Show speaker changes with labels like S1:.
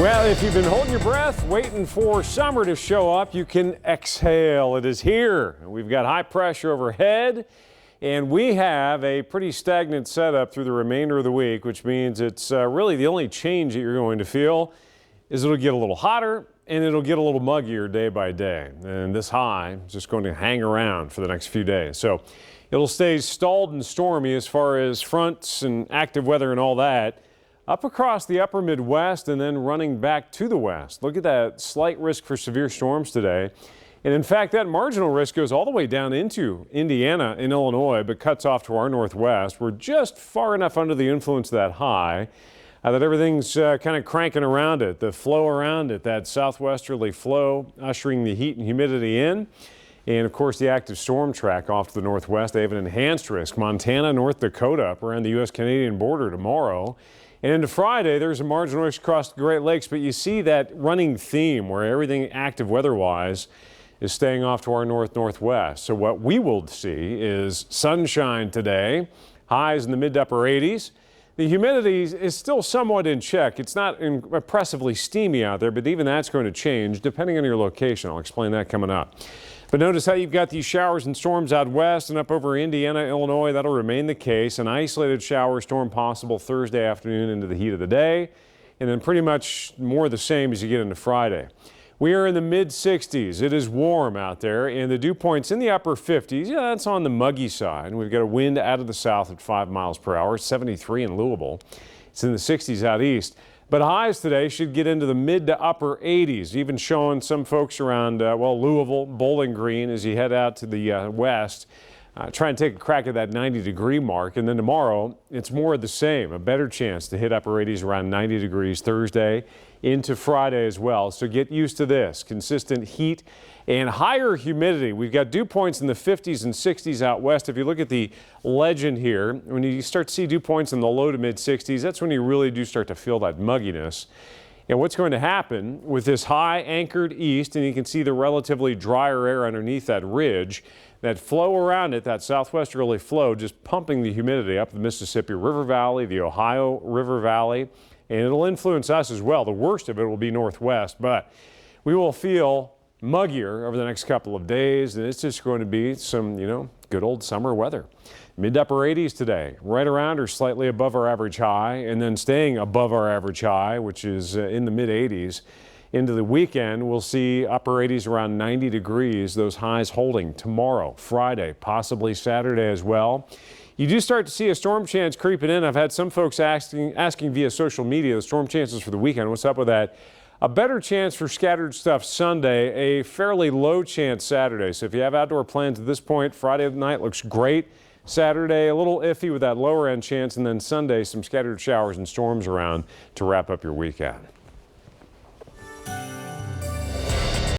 S1: Well, if you've been holding your breath, waiting for summer to show up, you can exhale. It is here. We've got high pressure overhead, and we have a pretty stagnant setup through the remainder of the week, which means it's really the only change that you're going to feel is it'll get a little hotter and it'll get a little muggier day by day. And this high is just going to hang around for the next few days. So it'll stay stalled and stormy as far as fronts and active weather and all that. Up across the upper Midwest and then running back to the west. Look at that slight risk for severe storms today. And in fact, that marginal risk goes all the way down into Indiana and Illinois, but cuts off to our northwest. We're just far enough under the influence of that high that everything's kind of cranking around it. The flow around it, that southwesterly flow ushering the heat and humidity in. And of course, the active storm track off to the northwest. They have an enhanced risk. Montana, North Dakota up around the U.S.-Canadian border tomorrow. And into Friday, there's a marginal risk across the Great Lakes, but you see that running theme where everything active weather-wise is staying off to our northwest. So what we will see is sunshine today, highs in the mid to upper 80s. The humidity is still somewhat in check. It's not oppressively steamy out there, but even that's going to change depending on your location. I'll explain that coming up. But notice how you've got these showers and storms out west and up over Indiana, Illinois. That'll remain the case. An isolated shower storm possible Thursday afternoon into the heat of the day. And then pretty much more the same as you get into Friday. We are in the mid 60s. It is warm out there and the dew point's in the upper 50s. Yeah, that's on the muggy side. We've got a wind out of the south at 5 miles per hour, 73 in Louisville. It's in the 60s out east. But highs today should get into the mid to upper 80s, even showing some folks around, Louisville, Bowling Green as you head out to the west. Try and take a crack at that 90-degree mark. And then tomorrow, it's more of the same, a better chance to hit upper 80s around 90 degrees Thursday into Friday as well. So get used to this consistent heat and higher humidity. We've got dew points in the 50s and 60s out west. If you look at the legend here, when you start to see dew points in the low to mid 60s, that's when you really do start to feel that mugginess. And what's going to happen with this high anchored east, and you can see the relatively drier air underneath that ridge, that flow around it, that southwesterly flow, just pumping the humidity up the Mississippi River Valley, the Ohio River Valley, and it'll influence us as well. The worst of it will be northwest, but we will feel muggier over the next couple of days, and it's just going to be some, good old summer weather. Mid to upper 80s today, right around or slightly above our average high, and then staying above our average high, which is in the mid 80s. Into the weekend, we'll see upper 80s around 90 degrees, those highs holding tomorrow, Friday, possibly Saturday as well. You do start to see a storm chance creeping in. I've had some folks asking via social media the storm chances for the weekend. What's up with that? A better chance for scattered stuff Sunday, a fairly low chance Saturday. So if you have outdoor plans at this point, Friday night looks great. Saturday, a little iffy with that lower end chance, and then Sunday, some scattered showers and storms around to wrap up your weekend.